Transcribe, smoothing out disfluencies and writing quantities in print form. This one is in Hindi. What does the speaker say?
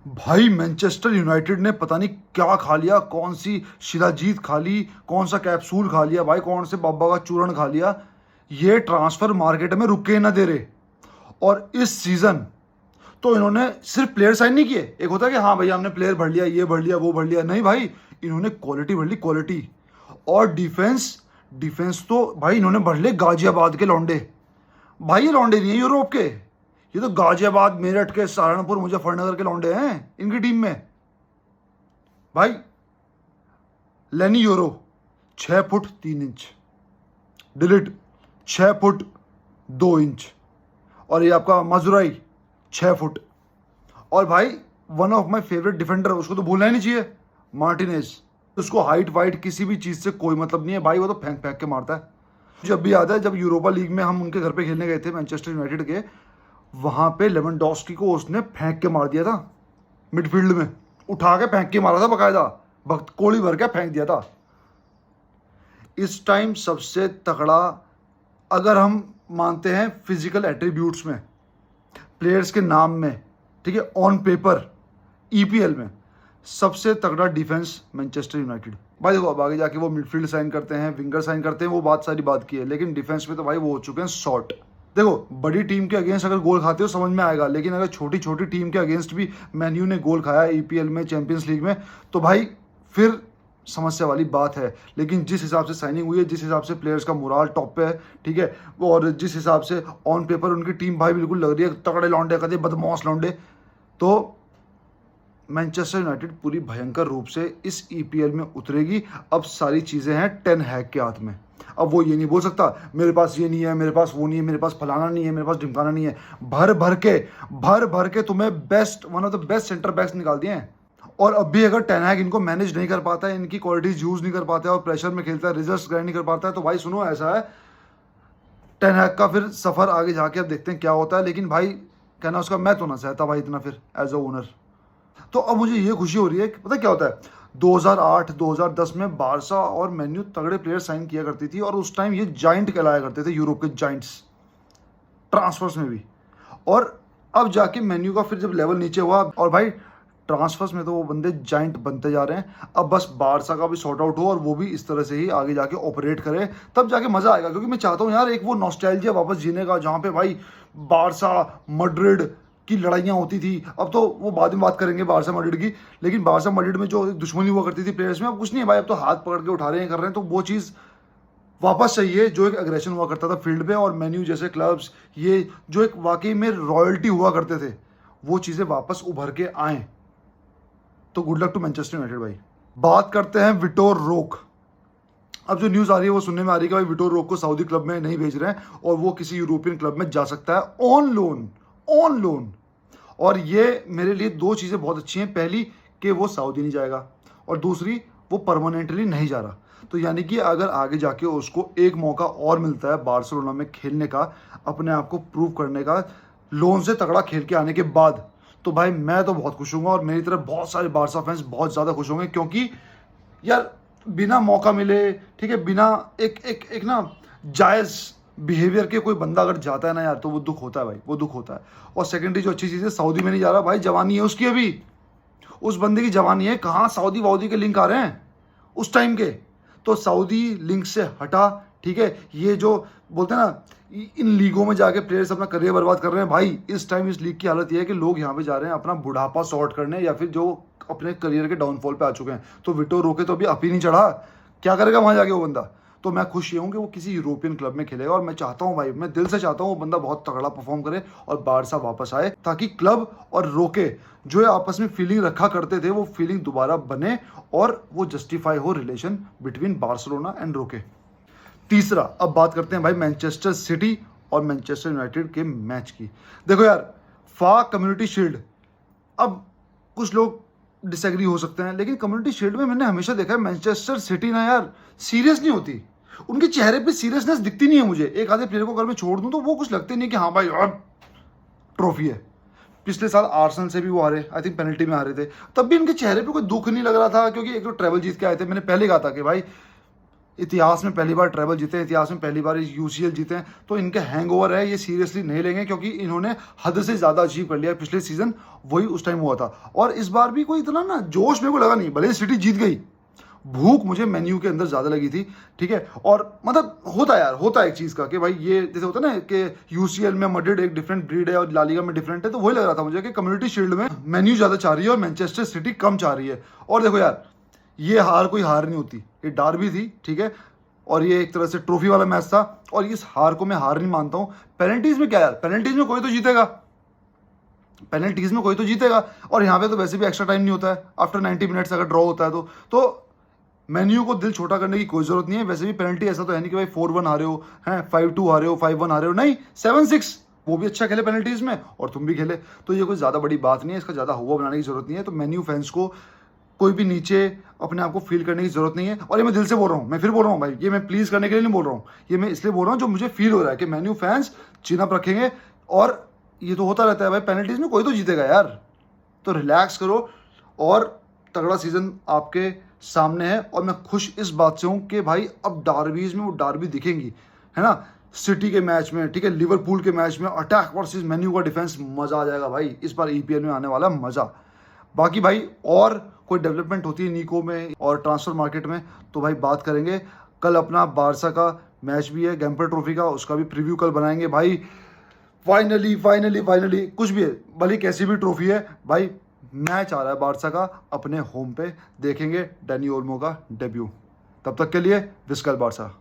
भाई मैनचेस्टर यूनाइटेड ने पता नहीं क्या खा लिया, कौन सी शिलाजीत खा ली, कौन सा कैप्सूल खा लिया भाई, कौन से बाबा का चूर्ण खा लिया। ये ट्रांसफर मार्केट में रुके ना दे रहे। और इस सीजन तो इन्होंने सिर्फ प्लेयर साइन नहीं किए। एक होता है कि हाँ भैया हमने प्लेयर भर लिया, ये भर लिया, वो भर लिया, नहीं भाई, इन्होंने क्वालिटी भर ली, क्वालिटी। और डिफेंस, डिफेंस तो भाई इन्होंने भर ले गाजियाबाद के लौंडे। भाई ये लौंडे नहीं है यूरोप के, ये तो गाजियाबाद, मेरठ के, सहारनपुर, मुजफ्फरनगर के लौंडे हैं इनकी टीम में। भाई लेनी euro 6 foot 3 inch, delete 6 foot 2 inch, और ये आपका मजुराई 6 फुट। और भाई one of my favourite defender, उसको तो भूलना ही नहीं चाहिए, मार्टिनेज। उसको हाइट वाइट किसी भी चीज से कोई मतलब नहीं है भाई, वो तो फेंक फेंक के मारता है। जब भी याद है जब यूरोपा लीग में हम उनके घर पे खेलने गए थे मैनचेस्टर यूनाइटेड के, वहां पे लेवेंडोस्की को उसने फेंक के मार दिया था। मिडफील्ड में उठा के फेंक के मारा था बकायदा, भक्त कोड़ी भर के फेंक दिया था। इस टाइम सबसे तगड़ा, अगर हम मानते हैं फिजिकल एट्रीब्यूट्स में, प्लेयर्स के नाम में, ठीक है, ऑन पेपर, ईपीएल में सबसे तगड़ा डिफेंस मैनचेस्टर यूनाइटेड। भाई देखो अब आगे जाके वो मिडफील्ड साइन करते हैं, विंगर साइन करते हैं, वो बात सारी बात की है, लेकिन डिफेंस में तो भाई वो हो चुके हैं शॉर्ट। देखो बड़ी टीम के अगेंस्ट अगर गोल खाते हो समझ में आएगा, लेकिन अगर छोटी छोटी टीम के अगेंस्ट भी मैन यू ने गोल खाया ईपीएल में, चैंपियंस लीग में, तो भाई फिर समस्या वाली बात है। लेकिन जिस हिसाब से साइनिंग हुई है, जिस हिसाब से प्लेयर्स का मोराल टॉप पे है, ठीक है, और जिस हिसाब से ऑन पेपर उनकी टीम भाई बिल्कुल लग रही है तगड़े लौंडे, कदे बदमाश लौंडे, तो मैनचेस्टर यूनाइटेड पूरी भयंकर रूप से इस ईपीएल में उतरेगी। अब सारी चीज़ें हैं टेन हैग के हाथ में। अब वो ये नहीं बोल सकता मेरे पास ये नहीं है, मेरे पास वो नहीं है, मेरे पास फलाना नहीं है, मेरे पास ढिमकाना नहीं है। भर भर के तुम्हें best, one of the best centre backs निकाल दिए हैं। और अब भी अगर टेन हैग इनको मैनेज नहीं कर पाता है, इनकी क्वालिटीज यूज नहीं कर पाता है और प्रेशर में खेलता है, रिजल्ट्स ग्राइंड नहीं कर पाता है, तो भाई सुनो ऐसा है, टेन हैग का फिर सफर आगे जाके अब देखते हैं क्या होता है। लेकिन भाई कहना उसका मैं तो ना सहता भाई इतना फिर एज अ ओनर। तो अब मुझे ये खुशी हो रही है कि पता क्या होता है, 2008-2010 में बारसा और मेन्यू तगड़े प्लेयर साइन किया करती थी, और उस टाइम ये जाइंट कहलाया करते थे, यूरोप के जाइंट्स, ट्रांसफर्स में भी। और अब जाके मेन्यू का फिर जब लेवल नीचे हुआ, और भाई ट्रांसफर्स में तो वो बंदे जाइंट बनते जा रहे हैं। अब बस बारसा का भी सॉर्ट आउट हो और वो भी इस तरह से ही आगे जाके ऑपरेट करे, तब जाके मजा आएगा। क्योंकि मैं चाहता हूँ यार एक वो नॉस्टैल्जिया वापस जीने का, जहाँ पे भाई बारसा मड्रिड की लड़ाइयाँ होती थी। अब तो वो बाद में बात करेंगे बारसा मैड्रिड की, लेकिन बारसा मैड्रिड में जो दुश्मनी हुआ करती थी प्लेयर्स में, अब कुछ नहीं है भाई, अब तो हाथ पकड़ के उठा रहे हैं, कर रहे हैं। तो वो चीज़ वापस चाहिए जो एक एग्रेशन हुआ करता था फील्ड पे, और मेन्यू जैसे क्लब्स, ये जो एक वाकई में रॉयल्टी हुआ करते थे, वो चीज़ें वापस उभर के आए। तो good luck to Manchester United भाई। बात करते हैं विटोर रोक। अब जो न्यूज़ आ रही है वो सुनने में आ रही है कि भाई विटोर रोक को सऊदी क्लब में नहीं भेज रहे हैं, और वो किसी यूरोपियन क्लब में जा सकता है ऑन लोन, ऑन लोन। और ये मेरे लिए दो चीज़ें बहुत अच्छी हैं, पहली कि वो सऊदी नहीं जाएगा, और दूसरी वो परमानेंटली नहीं जा रहा। तो यानी कि अगर आगे जाके उसको एक मौका और मिलता है बार्सिलोना में खेलने का, अपने आप को प्रूव करने का, लोन से तगड़ा खेल के आने के बाद, तो भाई मैं तो बहुत खुश हूँगा, और मेरी तरफ बहुत सारे बारसा फैंस बहुत ज़्यादा खुश होंगे। क्योंकि यार बिना मौका मिले, ठीक है, बिना एक ना जायज़ बिहेवियर के कोई बंदा अगर जाता है ना यार, तो वो दुख होता है भाई, वो दुख होता है। और सेकेंडरी जो अच्छी चीज़ है, सऊदी में नहीं जा रहा भाई, जवानी है उसकी अभी, उस बंदे की जवानी है, कहाँ सऊदी वाउदी के लिंक आ रहे हैं उस टाइम के। तो सऊदी लिंक से हटा, ठीक है, ये जो बोलते हैं ना इन लीगों में जाके प्लेयर्स अपना करियर बर्बाद कर रहे हैं भाई। इस टाइम इस लीग की हालत ये है कि लोग यहाँ पे जा रहे हैं अपना बुढ़ापा सॉर्ट करने, या फिर जो अपने करियर के डाउनफॉल पे आ चुके हैं। तो विटोर रोके तो अभी अप ही नहीं चढ़ा, क्या करेगा वहाँ जाके वो बंदा। तो मैं खुश ये हूँ कि वो किसी यूरोपियन क्लब में खेलेगा, और मैं चाहता हूँ भाई, मैं दिल से चाहता हूँ वो बंदा बहुत तगड़ा परफॉर्म करे और बारसा वापस आए, ताकि क्लब और रोके जो है आपस में फीलिंग रखा करते थे, वो फीलिंग दोबारा बने और वो जस्टिफाई हो रिलेशन बिटवीन बार्सिलोना एंड रोके। तीसरा, अब बात करते हैं भाई मैनचेस्टर सिटी और मैनचेस्टर यूनाइटेड के मैच की। देखो यार, फा कम्युनिटी शील्ड, अब कुछ लोग डिसएग्री हो सकते हैं, लेकिन कम्युनिटी शील्ड में मैंने हमेशा देखा है मैनचेस्टर सिटी ना यार सीरियस नहीं होती, उनके चेहरे पे सीरियसनेस दिखती नहीं है मुझे। एक आधे प्लेयर को अगर मैं छोड़ दूं तो वो कुछ लगते नहीं कि हाँ भाई यार ट्रॉफी है। पिछले साल आर्सेनल से भी वो हारे, आई थिंक पेनल्टी में हारे थे, तब भी इनके चेहरे पे कोई दुख नहीं लग रहा था, क्योंकि एक तो ट्रैवल जीत के आए थे। मैंने पहले कहा था कि भाई इतिहास में पहली बार ट्रैवल जीते हैं, इतिहास में पहली बार यूसीएल जीते हैं, तो इनके हैंगओवर है ये सीरियसली नहीं लेंगे, क्योंकि इन्होंने हद से ज़्यादा अचीव कर लिया है। पिछले सीजन वही उस टाइम हुआ था, और इस बार भी कोई इतना ना जोश मेरे को लगा नहीं, भले सिटी जीत गई, भूख मुझे मेन्यू के अंदर ज़्यादा लगी थी, ठीक है। और मतलब होता यार, होता है एक चीज़ का कि भाई ये जैसे होता है ना कि यूसीएल में मैड्रिड एक डिफरेंट ब्रीड है और ला लीगा में डिफरेंट है, तो वही लग रहा था मुझे कि कम्युनिटी शील्ड में मेन्यू ज़्यादा चाह रही है और मैनचेस्टर सिटी कम चाह रही है। और देखो यार, ये हार कोई हार नहीं होती, ये डार्बी थी, ठीक है, और ये एक तरह से ट्रॉफी वाला मैच था, और इस हार को मैं हार नहीं मानता हूँ। पेनल्टीज में क्या यार, पेनल्टीज में कोई तो जीतेगा, पेनल्टीज में कोई तो जीतेगा, और यहाँ पे तो वैसे भी एक्स्ट्रा टाइम नहीं होता है, आफ्टर 90 मिनट्स अगर ड्रॉ होता है तो मेन्यू को दिल छोटा करने की कोई जरूरत नहीं है। वैसे भी पेनल्टी ऐसा तो है नहीं कि भाई 4-1 हारे हो, हैं 5-2 हारे हो, 5-1 हारे हो, नहीं 7-6, वो भी अच्छा खेले पेनल्टीज में और तुम भी खेले, तो ये कोई ज़्यादा बड़ी बात नहीं है, इसका ज़्यादा हुआ बनाने की जरूरत नहीं है। तो मेन्यू फैंस को कोई भी नीचे अपने आप को फील करने की जरूरत नहीं है। और ये मैं दिल से बोल रहा हूँ, मैं फिर बोल रहा हूँ भाई, ये मैं प्लीज़ करने के लिए नहीं बोल रहा हूँ, ये मैं इसलिए बोल रहा हूँ जो मुझे फील हो रहा है कि मेन्यू फैंस चिन अप रखेंगे। और ये तो होता रहता है भाई, पेनल्टीज में कोई तो जीतेगा यार, तो रिलैक्स करो, और तगड़ा सीजन आपके सामने है। और मैं खुश इस बात से हूँ कि भाई अब डार्बीज में वो डार्बी दिखेंगी, है ना, सिटी के मैच में, ठीक है, लिवरपूल के मैच में अटैक वर्सेस मेन्यू का डिफेंस, मज़ा आ जाएगा भाई, इस बार ईपीएल में आने वाला मज़ा। बाकी भाई और कोई डेवलपमेंट होती है निको में और ट्रांसफर मार्केट में तो भाई बात करेंगे। कल अपना बारसा का मैच भी है, गैम्पर ट्रॉफी का, उसका भी प्रीव्यू कल बनाएंगे भाई। फाइनली फाइनली फाइनली कुछ भी है, भले कैसी भी ट्रॉफी है भाई, मैच आ रहा है बारसा का अपने होम पे, देखेंगे डैनी ओल्मो का डेब्यू। तब तक के लिए विस्कल बारसा।